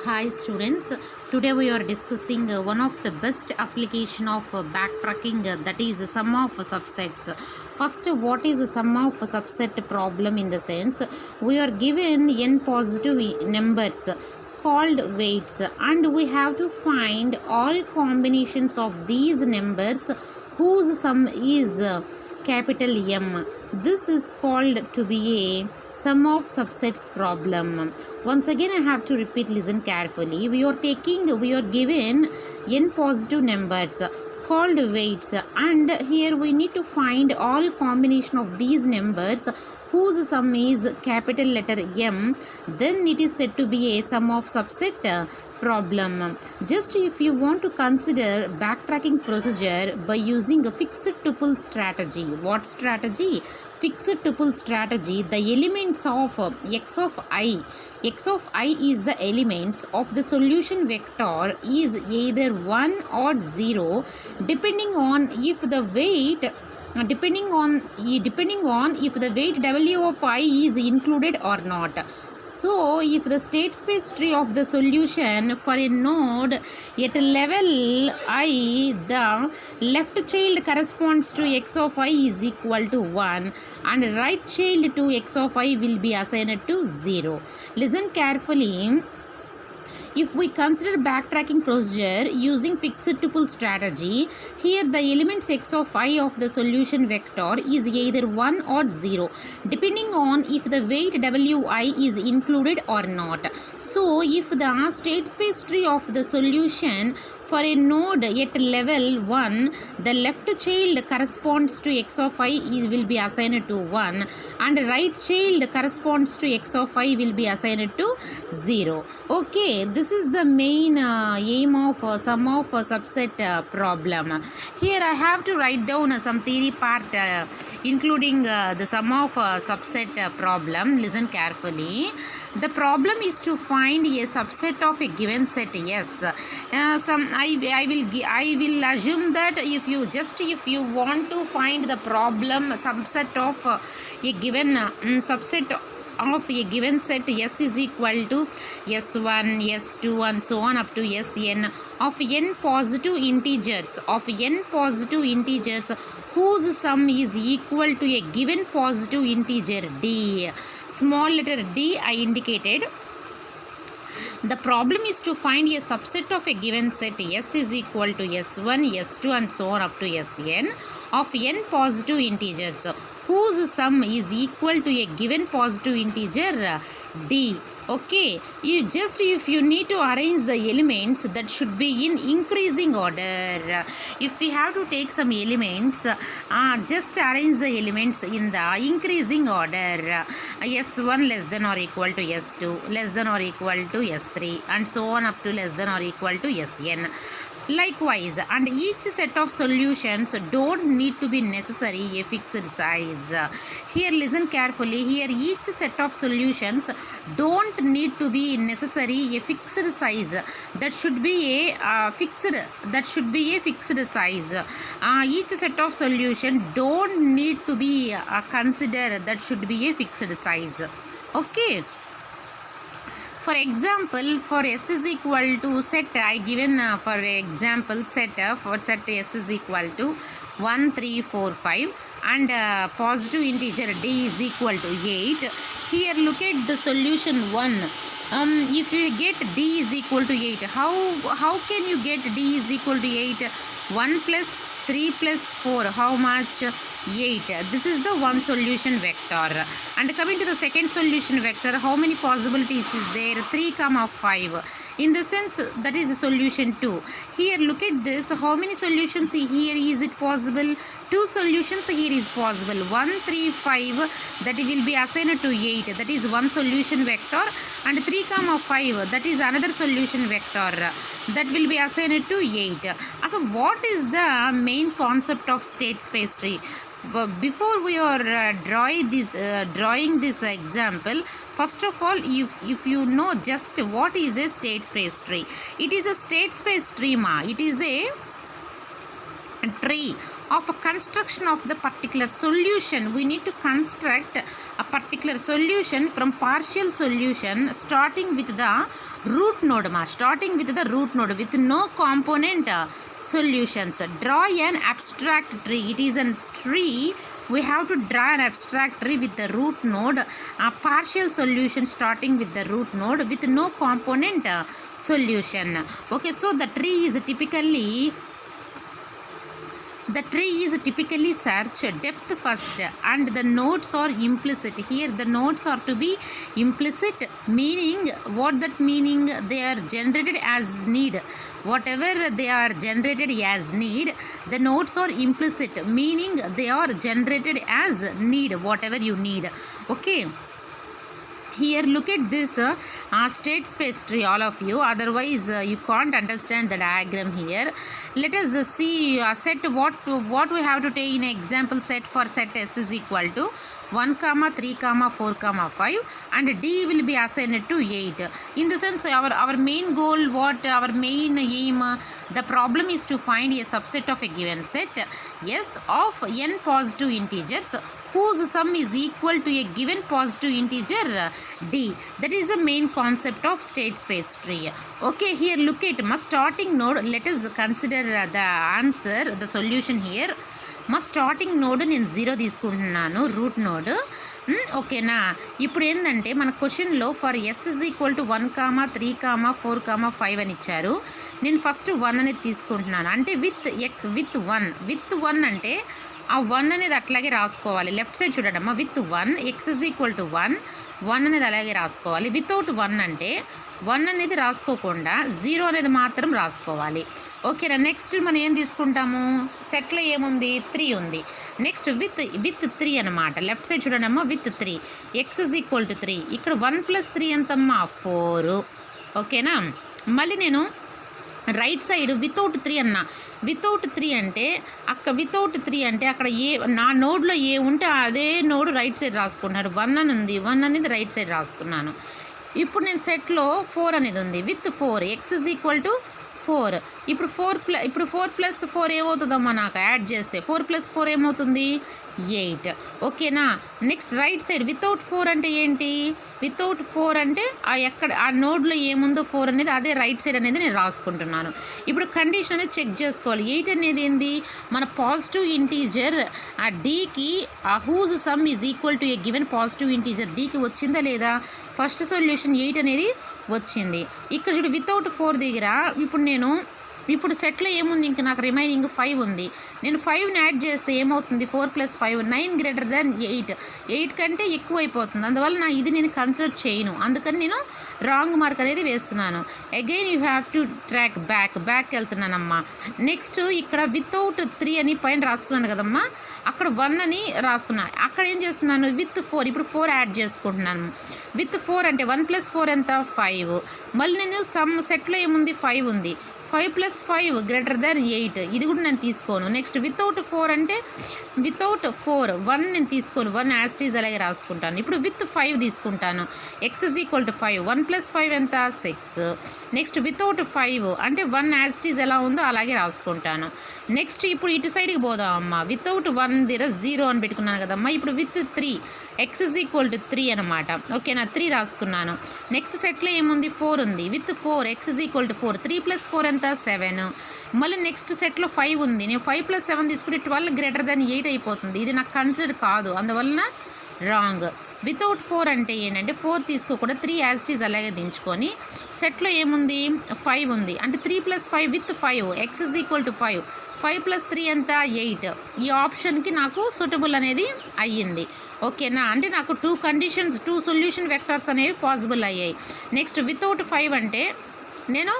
Hi students, today we are discussing one of the best application of backtracking, that is sum of subsets. First, what is the sum of subset problem? In the sense, we are given n positive numbers called weights, and we have to find all combinations of these numbers whose sum is capital M. This is called to be a sum of subsets problem. Once again, I have to repeat, listen carefully. We are given n positive numbers called weights, and here we need to find all combination of these numbers whose sum is capital letter M. Then it is said to be a sum of subset problem. Just if you want to consider backtracking procedure by using a fixed tuple strategy. What strategy? Fixed tuple strategy. The elements of x of I is the elements of the solution vector is either 1 or 0 depending on if the weight if the weight W of I is included or not. So if the state space tree of the solution for a node at level I, the left child corresponds to x of I is equal to 1 and right child to x of I will be assigned to 0. Listen carefully. If we consider backtracking procedure using fixed tuple strategy, here the elements x of I of the solution vector is either 1 or 0 depending on if the weight Wi is included or not. So if the state space tree of the solution for a node at level 1, the left child corresponds to x of I will be assigned to 1 and right child corresponds to x of I will be assigned to 0. Okay, this is the main aim of sum of subset problem. Here I have to write down some theory part including the sum of subset problem. Listen carefully. The problem is to find a subset of a given set. Yes, I will assume that if you want to find the problem subset of a given subset of a given set, S is equal to S1, S2 and so on up to Sn of n positive integers whose sum is equal to a given positive integer d. Small letter d I indicated. The problem is to find a subset of a given set S is equal to S1, S2 and so on up to Sn of n positive integers whose sum is equal to a given positive integer d. Okay, if you need to arrange the elements, that should be in increasing order. If we have to take some elements, just arrange the elements in the increasing order. S1 less than or equal to S2 less than or equal to S3 and so on up to less than or equal to Sn. Likewise, and each set of solutions don't need to be necessary a fixed size. Here listen carefully. Here each set of solutions don't need to be necessary a fixed size. That should be a fixed size. Each set of solution don't need to be considered. That should be a fixed size. Okay. For example, for S is equal to set, I given for example set for set S is equal to 1, 3, 4, 5 and positive integer d is equal to 8. Here look at the solution 1. If you get d is equal to 8, how can you get d is equal to 8? 1 plus 3 plus 4, how much? 8. This is the one solution vector. And coming to the second solution vector, how many possibilities is there? 3, 5. In the sense, that is solution 2. Here look at this. How many solutions here is it possible? 2 solutions here is possible. 1, 3, 5 that will be assigned to 8. That is one solution vector. And 3, 5 that is another solution vector. That will be assigned to 8. So what is the main concept of state space tree? Before we are drawing this example, first of all, if you know just what is a state space tree, it is a state space tree. It is a tree of a construction of the particular solution. We need to construct a particular solution from partial solution starting with the root node with no component solutions. Draw an abstract tree. It is a tree. We have to draw an abstract tree with the root node, a partial solution starting with the root node with no component solution. Okay, so the tree is typically search depth first, and the nodes are implicit. Here the nodes are to be implicit, meaning what that meaning? They are generated as need. Whatever they are generated as need, the nodes are implicit, meaning they are generated as need, whatever you need. Okay, here look at this state space tree, all of you, otherwise you can't understand the diagram here. Let us see set what we have to take in example set for set S is equal to 1, 3, 4, 5, and D will be assigned to 8. In the sense, our main goal, our main aim, the problem is to find a subset of a given set S of n positive integers whose sum is equal to a given positive integer D. That is the main concept of state space tree. Okay, here look at my starting node. Let us consider the answer, the solution here. మా starting node నేను 0 తీసుకుంటున్నాను, root node. ఓకేనా? ఇప్పుడు ఏంటంటే మన క్వశ్చన్లో for S is equal to 1, 3, 4, 5 అని ఇచ్చారు. నేను ఫస్ట్ 1 అనేది తీసుకుంటున్నాను, అంటే విత్ 1 అంటే ఆ 1 అనేది అట్లాగే రాసుకోవాలి. లెఫ్ట్ సైడ్ చూడండి అమ్మా, with 1 X is equal to 1 అనేది అలాగే రాసుకోవాలి. వితౌట్ 1 అంటే 1 అనేది రాసుకోకుండా 0 అనేది మాత్రం రాసుకోవాలి. ఓకేనా? నెక్స్ట్ మనం ఏం తీసుకుంటాము, సెట్లో ఏముంది, 3 ఉంది. నెక్స్ట్ విత్ 3 అనమాట. లెఫ్ట్ సైడ్ చూడండి అమ్మా, with 3 X is equal to 3. ఇక్కడ 1 + 3 ఎంతమ్మా, 4. ఓకేనా? మళ్ళీ నేను రైట్ సైడ్ వితౌట్ 3 అన్నా. వితౌట్ 3 అంటే అక్కడ నా నోడ్లో ఏ ఉంటే అదే నోడ్ రైట్ సైడ్ రాసుకుంటున్నాడు. 1 అని ఉంది, 1 అనేది రైట్ సైడ్ రాసుకున్నాను. ఇప్పుడు నేను సెట్లో 4 అనేది ఉంది. With 4 X is equal to 4. ఇప్పుడు 4 + 4 ఏమవుతుందమ్మా, నాకు యాడ్ చేస్తే 4 + 4 ఏమవుతుంది, 8. ఓకేనా? నెక్స్ట్ రైట్ సైడ్ వితౌట్ 4 అంటే ఏంటి, వితౌట్ 4 అంటే ఆ నోడ్లో ఏముందో 4 అనేది అదే రైట్ సైడ్ అనేది నేను రాసుకుంటున్నాను. ఇప్పుడు కండిషన్ అనేది చెక్ చేసుకోవాలి. 8 అనేది ఏంది, మన పాజిటివ్ ఇంటీజర్ ఆ డీకి whose sum is equal to a given positive integer డీకి వచ్చిందా లేదా. ఫస్ట్ సొల్యూషన్ 8 అనేది వచ్చింది. ఇక్కడ చూడు వితౌట్ 4 దగ్గర ఇప్పుడు సెట్లో ఏముంది, ఇంక నాకు రిమైనింగ్ 5 ఉంది. నేను 5ని యాడ్ చేస్తే ఏమవుతుంది, 4 + 5 9 > 8 కంటే ఎక్కువ అయిపోతుంది. అందువల్ల ఇది నేను కన్సిడర్ చేయను, అందుకని నేను రాంగ్ మార్క్ అనేది వేస్తున్నాను. Again you have to track back వెళ్తున్నానమ్మా. నెక్స్ట్ ఇక్కడ వితౌట్ 3 అని పైన రాసుకున్నాను కదమ్మా, అక్కడ 1 అని రాసుకున్నాను. అక్కడ ఏం చేస్తున్నాను, విత్ 4 ఇప్పుడు 4 యాడ్ చేసుకుంటున్నాను. విత్ 4 అంటే 1 + 4 ఎంత, 5. మళ్ళీ నేను సమ్ సెట్లో ఏముంది, 5 ఉంది. 5 + 5 > 8. ఇది కూడా నేను తీసుకోను. నెక్స్ట్ వితౌట్ 4 అంటే వితౌట్ 4 1 నేను తీసుకోను, 1 యాజ్ ఇట్ ఈజ్ అలాగే రాసుకుంటాను. ఇప్పుడు విత్ 5 తీసుకుంటాను. X is equal to 5. 1 + 5 ఎంత, 6. నెక్స్ట్ వితౌట్ 5 అంటే 1 యాజ్ ఇట్ ఈజ్ ఎలా ఉందో అలాగే రాసుకుంటాను. నెక్స్ట్ ఇప్పుడు ఇటు సైడ్కి పోదాం అమ్మా. వితౌట్ 1 దగ్గర 0 అని పెట్టుకున్నాను కదమ్మా. ఇప్పుడు with 3 X is equal to 3 అనమాట. ఓకేనా? 3 రాసుకున్నాను. నెక్స్ట్ సెట్లో ఏముంది, 4 ఉంది. With 4 X is equal to 4. 3 + 4 ఎంత, 7. మళ్ళీ నెక్స్ట్ సెట్లో 5 ఉంది. నేను 5 + 7 తీసుకుంటే 12 > 8 అయిపోతుంది. ఇది నాకు కన్సిడర్ కాదు, అందువలన రాంగ్. వితౌట్ 4 అంటే ఏంటంటే 4 తీసుకోకుండా 3 యాజ్ ఇట్ ఈజ్ అలాగే దించుకొని సెట్లో ఏముంది, 5 ఉంది. అంటే 3 + 5 with 5 X is equal to 5. 5 + 3 ఎంత, 8. ఈ ఆప్షన్కి నాకు సూటబుల్ అనేది అయ్యింది. ఓకేనా? అంటే నాకు 2 కండిషన్స్ 2 సొల్యూషన్ వెక్టర్స్ అనేవి పాసిబుల్ అయ్యాయి. నెక్స్ట్ వితౌట్ 5 అంటే నేను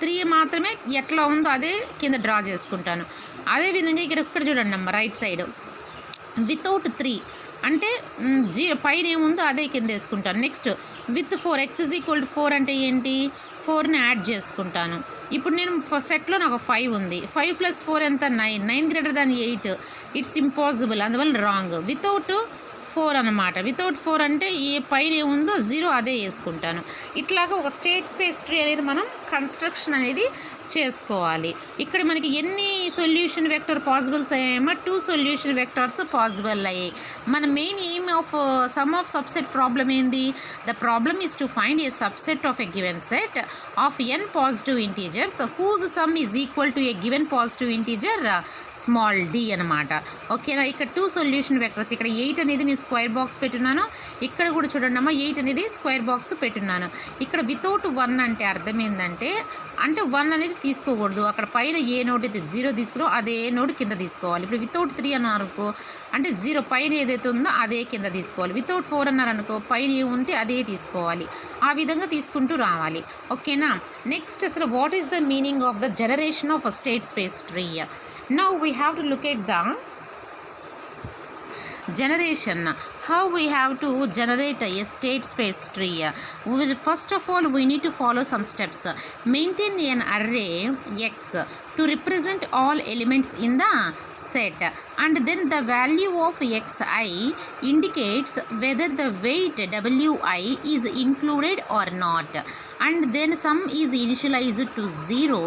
3 మాత్రమే ఎట్లా ఉందో అదే కింద డ్రా చేసుకుంటాను. అదేవిధంగా ఇక్కడ చూడండి అమ్మ, రైట్ సైడ్ వితౌట్ 3 అంటే పైన ఏముందో అదే కింద వేసుకుంటాను. Next with 4 X is equal to 4 అంటే ఏంటి, 4ని యాడ్ చేసుకుంటాను. ఇప్పుడు నేను సెట్లో నాకు 5 ఉంది. 5 + 4 ఎంత, 9 > 8. ఇట్స్ ఇంపాసిబుల్, అందువల్ల రాంగ్. వితౌట్ 4 అనమాట. వితౌట్ 4 అంటే ఏ పైన ఏముందో 0 అదే వేసుకుంటాను. ఇట్లాగా ఒక స్టేట్ స్పేస్ ట్రీ అనేది మనం కన్స్ట్రక్షన్ అనేది చేసుకోవాలి. ఇక్కడ మనకి ఎన్ని సొల్యూషన్ వెక్టర్ పాసిబుల్స్ అయ్యాయేమో 2 సొల్యూషన్ వెక్టర్స్ పాసిబుల్ అయ్యాయి. మన main aim of sum of subset problem ఏంది? The problem is to find a subset of a given set of n positive integers whose sum is equal to a given positive integer small d అనమాట. ఓకేనా? ఇక్కడ 2 solution vectors, ఇక్కడ 8 అనేది నేను square box పెట్టున్నాను, ఇక్కడ కూడా చూడండి అమ్మా 8 అనేది స్క్వేర్ బాక్స్ పెట్టున్నాను. ఇక్కడ వితౌట్ 1 అంటే అర్థం ఏంటంటే 1 అనేది తీసుకోకూడదు. అక్కడ పైన ఏ నోట్ అయితే 0 తీసుకున్నాం అదే నోట్ కింద తీసుకోవాలి. ఇప్పుడు వితౌట్ 3 అన్నారనుకో అంటే 0 పైన ఏదైతే ఉందో అదే కింద తీసుకోవాలి. వితౌట్ 4 అన్నారనుకో పైన ఏ ఉంటే అదే తీసుకోవాలి. ఆ విధంగా తీసుకుంటూ రావాలి. ఓకేనా? నెక్స్ట్ అసలు what is the meaning of the generation of a state space tree? Now we have to look at the generation. How we have to generate a state space tree? First of all we need to follow some steps. Maintain an array x to represent all elements in the set, and then the value of xi indicates whether the weight wi is included or not, and then sum is initialized to 0,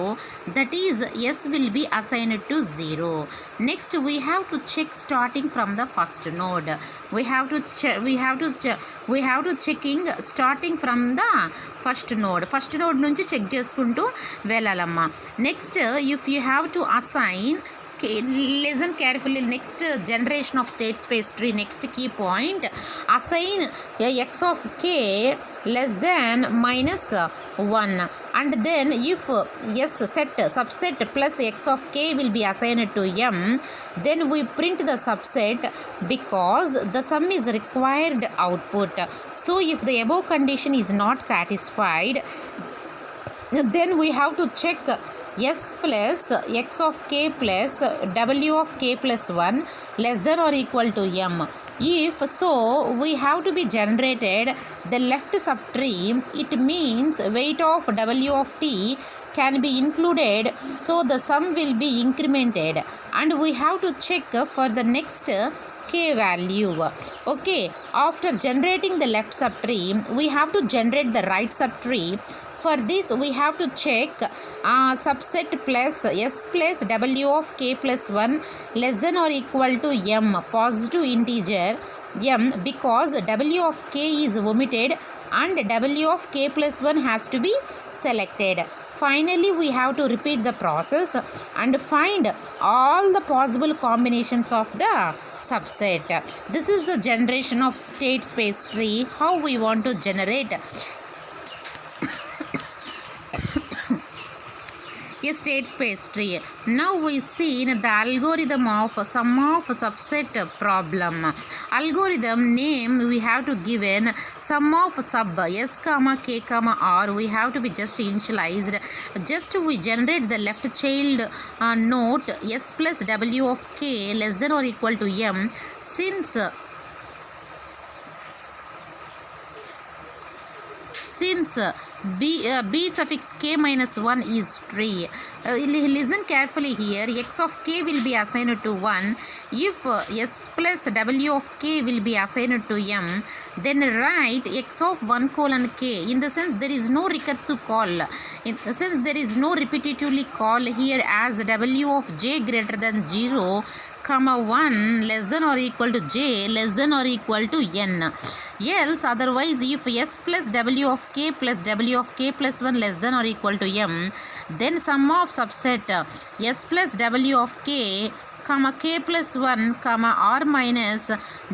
that is s will be assigned to 0. Next we have to check starting from the first node. We have to checking starting from the first node నుంచి check చేసుకుంటూ వెళ్ళాలమ్మా. Next if you have to assign, listen carefully, next generation of state space tree, next key point, assign x of k less than minus 1, and then if s set subset plus x of k will be assigned to m, then we print the subset because the sum is required output. So if the above condition is not satisfied, then we have to check s plus x of k plus w of k plus 1 less than or equal to m. If so, we have to be generated the left subtree. It means weight of w of t can be included, so the sum will be incremented, and we have to check for the next k value. Okay, after generating the left subtree we have to generate the right subtree. For this we have to check subset plus s plus w of k plus 1 less than or equal to m, positive integer m, because w of k is omitted and w of k plus 1 has to be selected. Finally we have to repeat the process and find all the possible combinations of the subset. This is the generation of state space tree, how we want to generate a state space tree. Now we see the algorithm of sum of subset problem. Algorithm name we have to given sum of sub s comma k comma r, we have to be just initialized. Just we generate the left child note s plus w of k less than or equal to m, since b suffix k minus 1 is tree. Listen carefully here, x of k will be assigned to 1. If s plus w of k will be assigned to m, then write x of 1 colon k. In the sense there is no recursive call, in the sense there is no repetitively call here, as w of j greater than 0 comma 1 less than or equal to j less than or equal to n. Else otherwise if s plus w of k plus w of k plus 1 less than or equal to m, then sum of subset s plus w of k comma k plus 1 comma r minus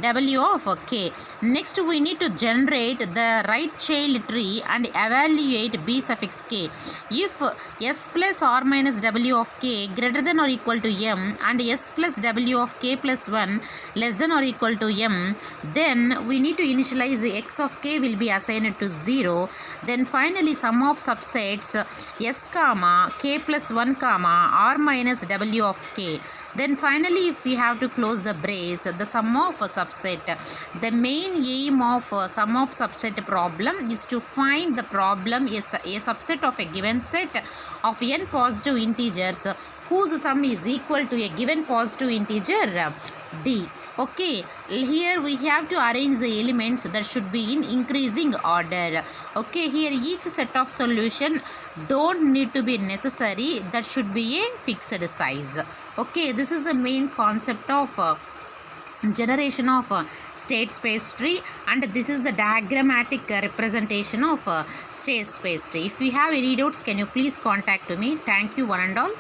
w of k. Next we need to generate the right child tree and evaluate b suffix k. If s plus r minus w of k greater than or equal to m and s plus w of k plus 1 less than or equal to m, then we need to initialize x of k will be assigned to 0. Then finally sum of subsets s comma k plus 1 comma r minus w of k. Then finally if we have to close the brace, the sum of a subset. The main aim of sum of subset problem is to find the problem is a subset of a given set of n positive integers whose sum is equal to a given positive integer d. Okay, here we have to arrange the elements that should be in increasing order. Okay, here each set of solution don't need to be necessary, that should be a fixed size. Okay, this is the main concept of generation of state space tree, and this is the diagrammatic representation of state space tree. If you have any doubts, can you please contact me. Thank you one and all.